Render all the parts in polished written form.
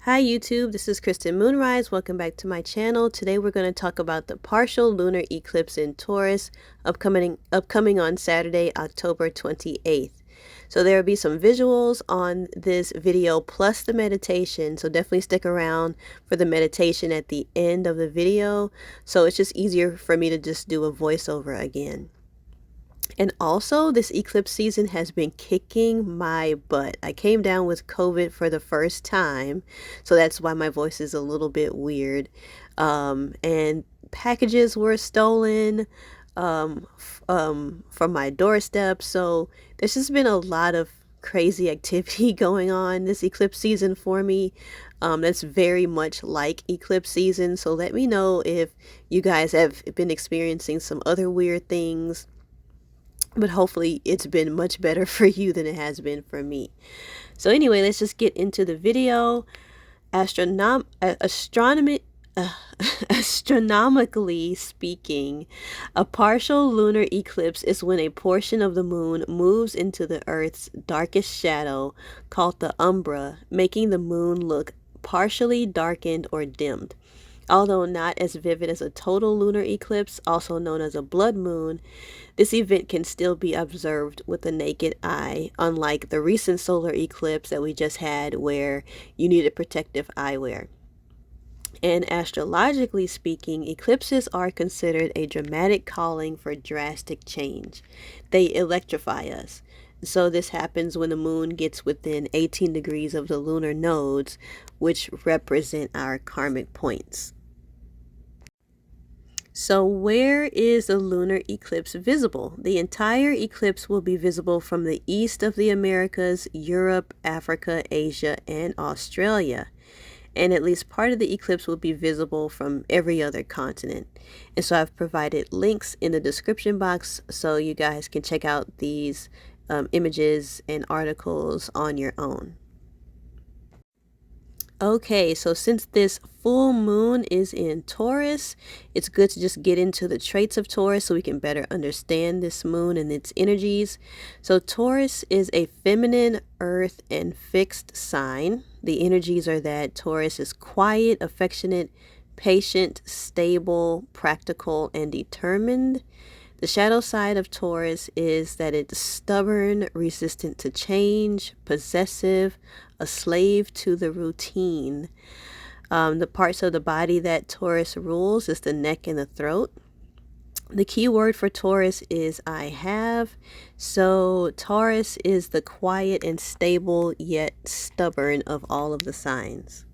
Hi YouTube, this is Kristen Moonrise. Welcome back to my channel. Today we're going to talk about the partial lunar eclipse in Taurus upcoming on Saturday, October 28th. So there will be some visuals on this video plus the meditation. So definitely stick around for the meditation at the end of the video. So it's just easier for me to just do a voiceover again. And also, this eclipse season has been kicking my butt. I came down with COVID for the first time, so that's why my voice is a little bit weird. And packages were stolen from my doorstep, so there's just been a lot of crazy activity going on this eclipse season for me. That's very much like eclipse season, so let me know if you guys have been experiencing some other weird things. But hopefully it's been much better for you than it has been for me. So anyway, let's just get into the video. Astronomically speaking, a partial lunar eclipse is when a portion of the moon moves into the Earth's darkest shadow, called the umbra, making the moon look partially darkened or dimmed. Although not as vivid as a total lunar eclipse, also known as a blood moon, this event can still be observed with the naked eye, unlike the recent solar eclipse that we just had where you needed protective eyewear. And astrologically speaking, eclipses are considered a dramatic calling for drastic change. They electrify us. So this happens when the moon gets within 18 degrees of the lunar nodes, which represent our karmic points. So where is the lunar eclipse visible? The entire eclipse will be visible from the east of the Americas, Europe, Africa, Asia, and Australia. And at least part of the eclipse will be visible from every other continent. And so I've provided links in the description box so you guys can check out these images and articles on your own. Okay, so since this full moon is in Taurus, it's good to just get into the traits of Taurus so we can better understand this moon and its energies. So Taurus is a feminine, earth, and fixed sign. The energies are that Taurus is quiet, affectionate, patient, stable, practical, and determined. The shadow side of Taurus is that it's stubborn, resistant to change, possessive, a slave to the routine. The parts of the body that Taurus rules is the neck and the throat. The key word for Taurus is I have. So Taurus is the quiet and stable yet stubborn of all of the signs.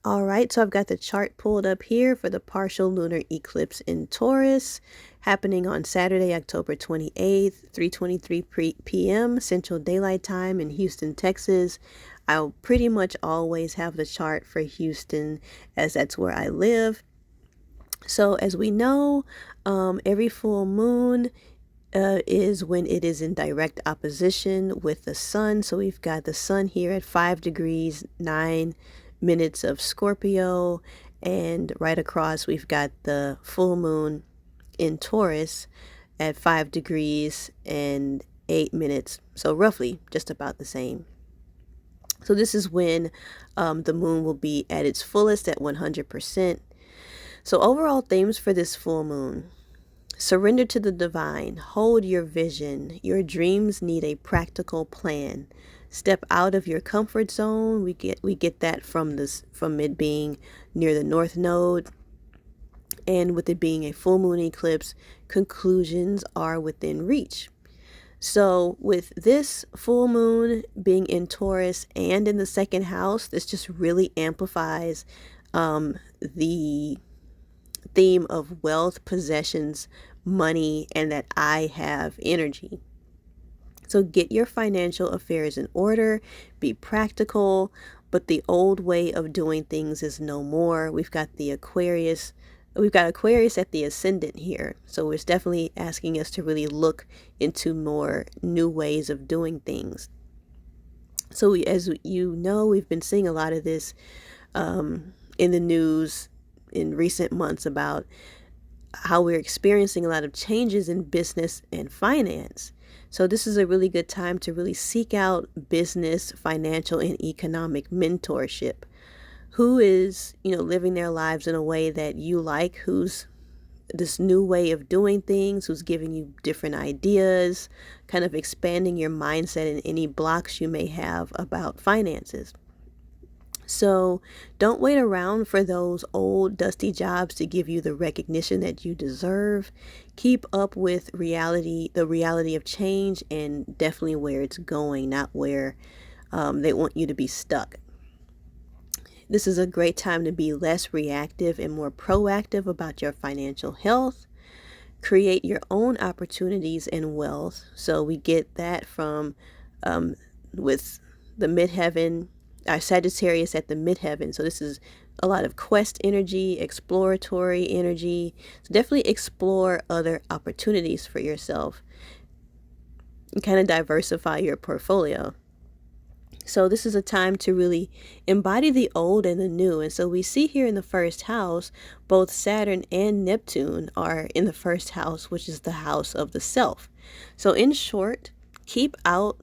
All right, so I've got the chart pulled up here for the partial lunar eclipse in Taurus happening on Saturday, October 28th, 3:23 p.m. Central Daylight Time in Houston, Texas. I'll pretty much always have the chart for Houston as that's where I live. So as we know, every full moon is when it is in direct opposition with the sun. So we've got the sun here at 5 degrees, 9 minutes of Scorpio, and right across we've got the full moon in Taurus at 5 degrees and 8 minutes, so roughly just about the same. So this is when the moon will be at its fullest at 100%. So overall themes for this full moon: surrender to the divine, hold your vision, your dreams need a practical plan. Step out of your comfort zone. We get that from it being near the north node, and with it being a full moon eclipse, conclusions are within reach. So with this full moon being in Taurus and in the second house, this just really amplifies the theme of wealth, possessions, money, and that I have energy. So get your financial affairs in order, be practical, but the old way of doing things is no more. We've got Aquarius at the ascendant here. So it's definitely asking us to really look into more new ways of doing things. So as you know, we've been seeing a lot of this in the news in recent months about how we're experiencing a lot of changes in business and finance. So this is a really good time to really seek out business, financial, and economic mentorship. Who is, living their lives in a way that you like, who's this new way of doing things, who's giving you different ideas, kind of expanding your mindset and any blocks you may have about finances. So don't wait around for those old dusty jobs to give you the recognition that you deserve. Keep up with reality, the reality of change, and definitely where it's going, not where they want you to be stuck. This is a great time to be less reactive and more proactive about your financial health. Create your own opportunities and wealth. So we get that from with the midheaven, our Sagittarius at the midheaven. So this is a lot of quest energy, exploratory energy. So definitely explore other opportunities for yourself and kind of diversify your portfolio. So this is a time to really embody the old and the new. And so we see here in the first house, both Saturn and Neptune are in the first house, which is the house of the self. So in short, step out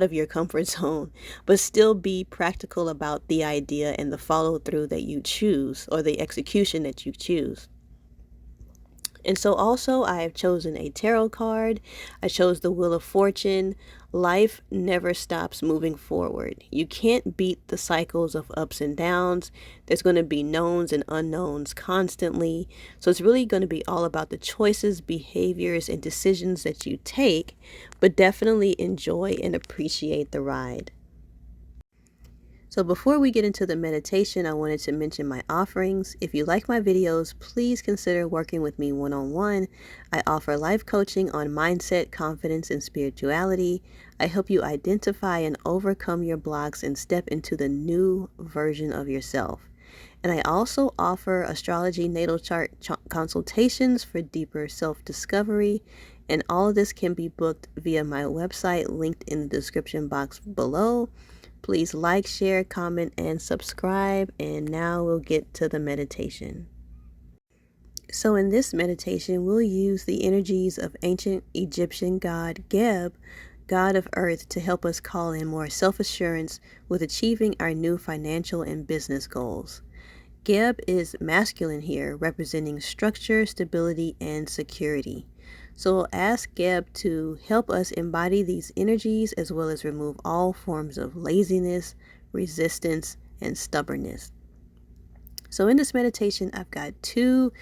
of your comfort zone, but still be practical about the idea and the follow through that you choose, or the execution that you choose. And so also I have chosen a tarot card. I chose the Wheel of Fortune. Life never stops moving forward. You can't beat the cycles of ups and downs. There's going to be knowns and unknowns constantly. So it's really going to be all about the choices, behaviors, and decisions that you take, but definitely enjoy and appreciate the ride. So before we get into the meditation, I wanted to mention my offerings. If you like my videos, please consider working with me one-on-one. I offer life coaching on mindset, confidence, and spirituality. I help you identify and overcome your blocks and step into the new version of yourself. And I also offer astrology natal chart consultations for deeper self-discovery. And all of this can be booked via my website linked in the description box below. Please like, share, comment, and subscribe. And now we'll get to the meditation. So in this meditation, we'll use the energies of ancient Egyptian god Geb, god of earth, to help us call in more self-assurance with achieving our new financial and business goals. Geb is masculine here, representing structure, stability, and security. So we'll ask Geb to help us embody these energies, as well as remove all forms of laziness, resistance, and stubbornness. So in this meditation, I've got 2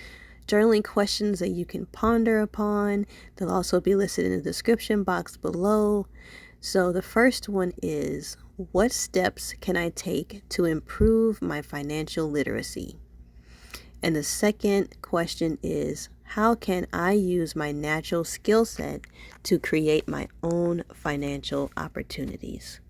journaling questions that you can ponder upon. They'll also be listed in the description box below. So the first one is, what steps can I take to improve my financial literacy? And the second question is, how can I use my natural skill set to create my own financial opportunities?